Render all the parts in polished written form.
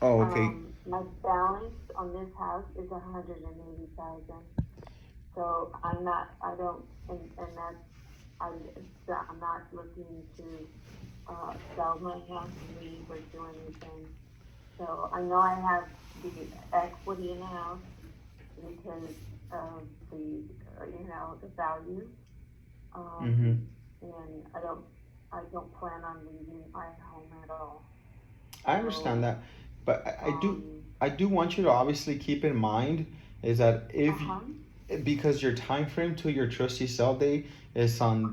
Oh, okay. My balance on this house is 180,000. So I don't, and that's, I, I'm not looking to, sell my house and leave or do anything. So I know I have the equity in the house because of the, the value. Mm-hmm. Um, and I don't plan on leaving my home at all. I So, understand that, but um, I do want you to obviously keep in mind is that if uh-huh, because your time frame to your trustee sale date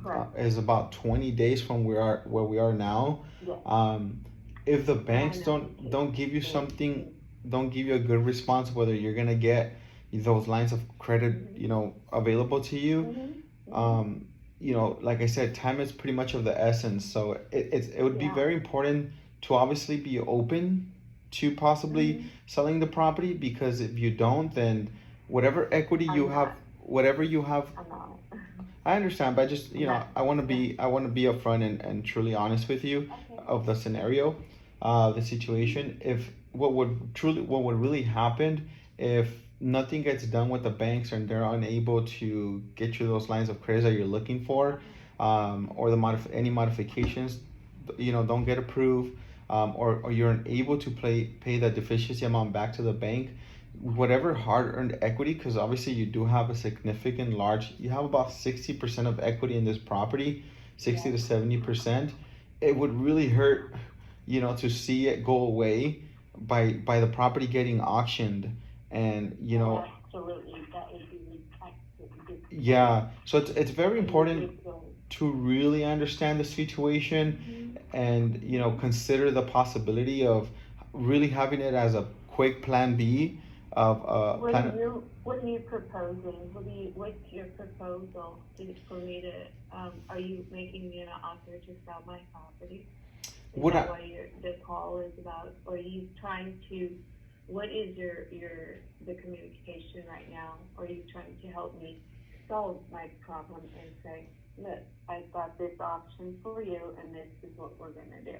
correct, is about 20 days from where we are now. yes. Um, if the And I banks know the case don't give you is, something, don't give you a good response whether you're gonna get those lines of credit, mm-hmm, available to you. mm-hmm, mm-hmm, um, like I said, time is pretty much of the essence. So it would be yeah, very important to obviously be open to possibly mm-hmm, selling the property, because if you don't, then whatever equity you I'm have, not, whatever you have, I'm not, I understand, but just I'm not, I want to be upfront and truly honest with you okay, of the scenario, the situation. If what would really happen if nothing gets done with the banks and they're unable to get you those lines of credit that you're looking for, or any modifications, don't get approved, or you're unable to pay the deficiency amount back to the bank, whatever hard-earned equity, because obviously you do have a significant large, you have about 60% of equity in this property, 60 yes, to 70%. It would really hurt, to see it go away by the property getting auctioned. And absolutely, that would be, yeah, so it's very and you important did go, to really understand the situation, mm-hmm, and mm-hmm. consider the possibility of really having it as a quick plan B of plan. What are you proposing? What's your proposal for me to, are you making me an offer to sell my property? Is What that I, what the call is about? Or are you trying to, what is the communication right now? Or are you trying to help me solve my problem and say, look, I've got this option for you and this is what we're gonna do?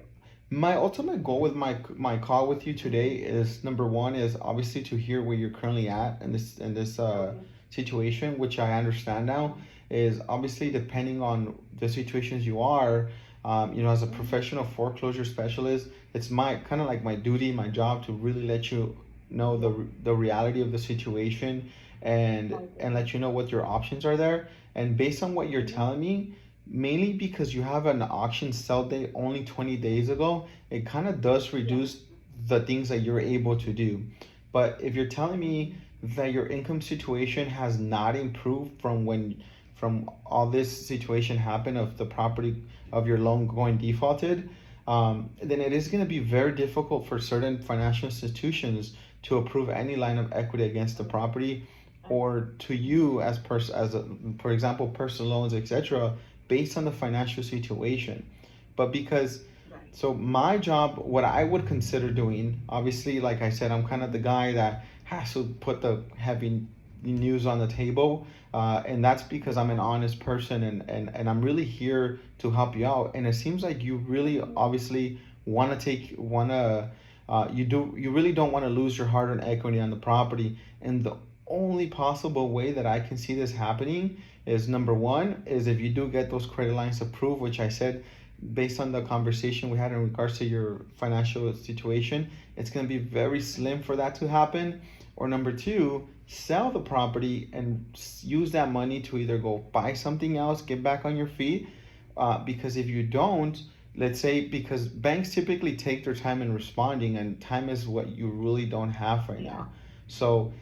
my ultimate goal with my call with you today is, number one, is obviously to hear where you're currently at in this Okay, situation, which I understand now is obviously depending on the situations you are. As a mm-hmm, professional foreclosure specialist, it's my kind of like my duty, my job to really let you know yeah, the reality of the situation, I and do. let you know what your options are there. And based on what you're Mm-hmm, telling me, mainly because you have an auction sell date only 20 days ago, it kind of does yeah, reduce the things that you're able to do. But if you're telling me mm-hmm, that your income situation has not improved from all this situation happened of the property of your loan going defaulted, then it is going to be very difficult for certain financial institutions to approve any line of equity against the property, or to you for example, personal loans, etc., based on the financial situation. But because right, so my job, what I would consider doing, obviously, like I said, I'm kind of the mm-hmm, guy that has to put the heavy news on the table, and that's because I'm an right, honest person, and I'm really here to help you out. And it seems like you really mm-hmm, obviously you really don't want to lose your hard-earned equity on the property. And the only possible way that I can see this happening is, number one, is if you do get those credit lines approved, which I said, based on the conversation we had in regards to your financial situation, it's going to be very slim for that to happen. Or number two, sell the property and use that money to either go buy something else, get back on your feet. Because if you don't, let's say, because banks typically take their time in responding, and time is what you really don't have right yeah, now. So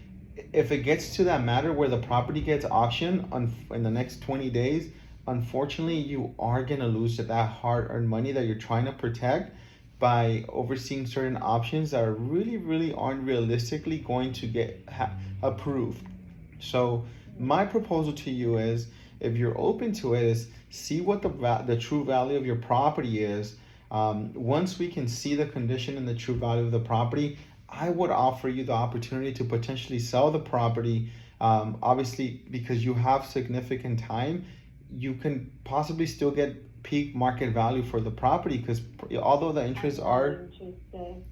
if it gets to that matter where the property gets auctioned in the next 20 days, unfortunately, you are going to lose that hard earned money that you're trying to protect by overseeing certain options that are really, really aren't realistically going to get approved. So, my mm-hmm, proposal to you is, if you're open to it, is see what the true value of your property is. Once we can see the condition and the true value of the property, I would offer you the opportunity to potentially sell the property. Obviously, because you have significant time, you can possibly still get peak market value for the property, because although the interests I'm not are interested.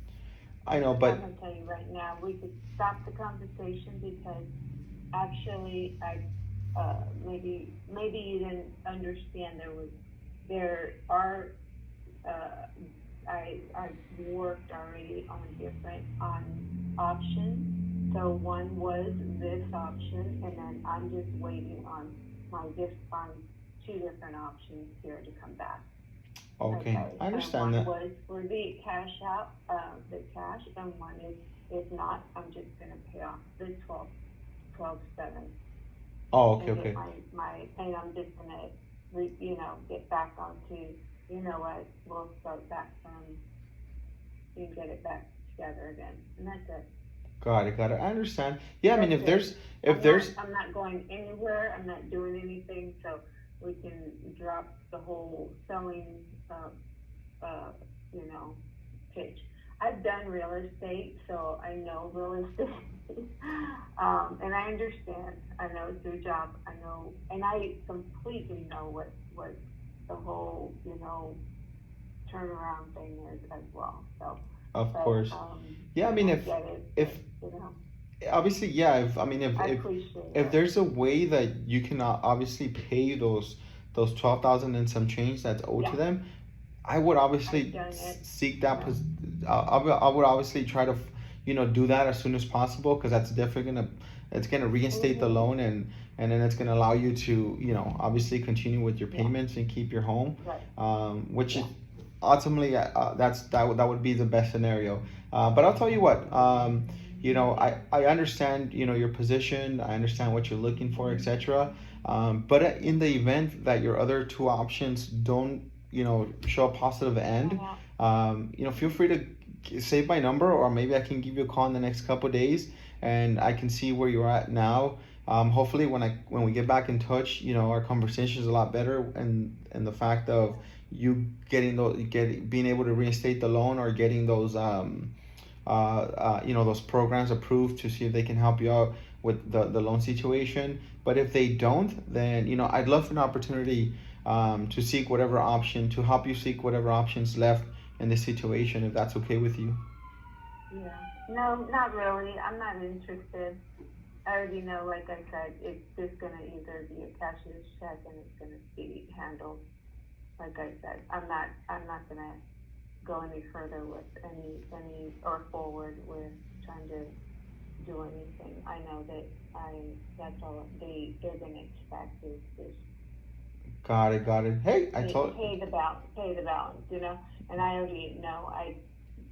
I know, I'm but gonna tell you right now, we could stop the conversation because actually, maybe you didn't understand there are, uh, I worked already on options. So one was this option, and then I'm just waiting on on two different options here to come back. okay, Okay, I and understand one that. was for the cash out, the cash, and one is, if not, I'm just gonna pay off the 12/7 Oh, okay, and get okay. and I'm just gonna, get back onto, what, we'll start back from, and get it back together again, and that's it. Got it, got it. I understand. Yeah, I mean, That's if it. there's, if there's, I'm not going anywhere, I'm not doing anything, so we can drop the whole selling, uh, you know, pitch. I've done real estate, so I know real estate. And I understand, I know it's your job, I know, and I completely know what the whole, turnaround thing is as well, so, of but, course. Yeah, I mean, I get it, if, but, obviously, yeah, if, I mean, I appreciate if it. there's a way that you can obviously pay those 12,000 and some change that's owed to Yeah, them, I would I've obviously done it, seek that. yeah, I would obviously try to, do that as soon as possible because that's definitely gonna, it's gonna reinstate the mhm, loan, and then it's gonna allow you to, obviously continue with your yeah, payments and keep your home, right, which is yeah, ultimately, that would be the best scenario. But I'll tell you what, I understand, your position. I understand what you're looking for, etc. But in the event that your other two options don't, show a positive end, yeah, feel free to save my number, or maybe I can give you a call in the next couple of days, and I can see where you're at now. Hopefully, when we get back in touch, our conversation is a lot better, and the fact of you getting being able to reinstate the loan, or getting those those programs approved to see if they can help you out with the loan situation. But if they don't, then I'd love an opportunity to seek whatever option to help you seek whatever options left in this situation, if that's okay with you. yeah. No, not really, I'm not interested. I already know, like I said, it's just gonna either be a cashier's check and it's gonna be handled. Like I said, I'm not gonna go any further with or forward with trying to do anything. I know that that's all they're gonna expect is just, Got it, got it. Hey, I told. pay the balance, and I already know, I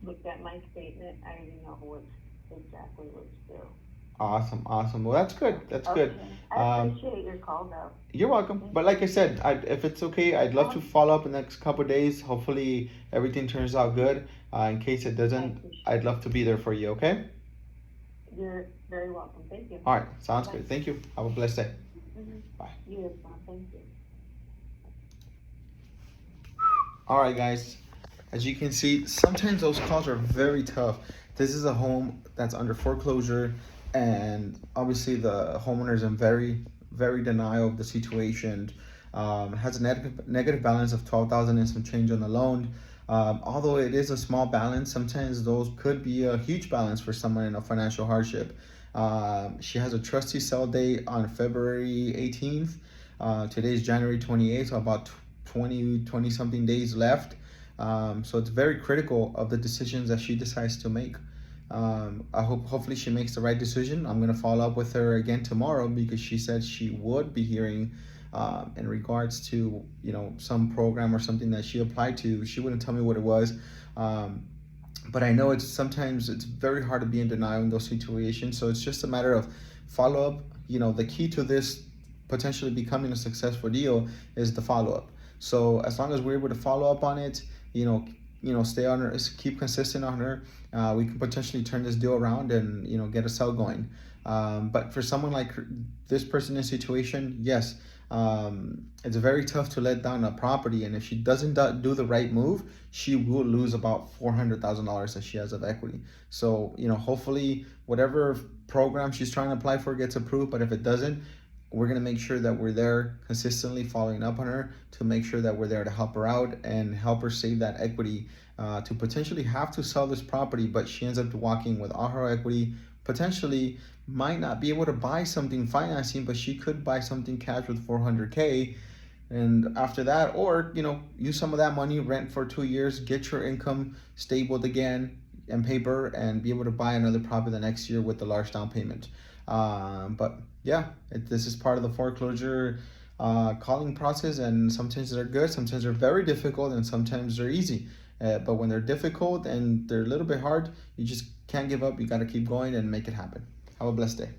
looked at my statement, I already know exactly what's due. Awesome, awesome. Well, that's So, good. That's good. okay, I Um, appreciate your call though, you're welcome. thank But like you. I said, if it's okay, I'd love Uh-huh. to follow up in the next couple of days. Hopefully, everything turns out good. In case it I doesn't, appreciate I'd it. love to be there for you. Okay. You're very welcome. Thank you. All right. Sounds Bye-bye. good. Thank you. Have a blessed day. Mm-hmm. Bye. You as well. Thank you. All right, guys. As you can see, sometimes those calls are very tough. This is a home that's under foreclosure, and obviously the homeowner is in very, very denial of the situation. Has a negative balance of 12,000 and some change on the loan. Although it is a small balance, sometimes those could be a huge balance for someone in a financial hardship. She has a trustee sale date on February 18th. Today's January 28th, so about 20 something days left. So it's very critical of the decisions that she decides to make. Hopefully she makes the right decision. I'm gonna follow up with her again tomorrow because she said she would be hearing in regards to some program or something that she applied to. She wouldn't tell me what it was. But I know sometimes it's very hard to be in denial in those situations. So it's just a matter of follow up. The key to this potentially becoming a successful deal is the follow up. So as long as we're able to follow up on it, stay on her, keep consistent on her, we can potentially turn this deal around and get a sale going. But for someone like this person in situation, yes, it's very tough to let down a property, and if she doesn't do the right move, she will lose about $400,000 that she has of equity. So hopefully whatever program she's trying to apply for gets approved. But if it doesn't, we're going to make sure that we're there consistently following up on her to make sure that we're there to help her out and help her save that equity to potentially have to sell this property, but she ends up walking with all her equity, potentially might not be able to buy something financing, but she could buy something cash with 400K. And after that, or use some of that money, rent for 2 years, get your income stabled again and paper, and be able to buy another property the next year with the large down payment. But yeah, this is part of the foreclosure calling process, and sometimes they're good, sometimes they're very difficult, and sometimes they're easy. But when they're difficult and they're a little bit hard, you just can't give up. You got to keep going and make it happen. Have a blessed day.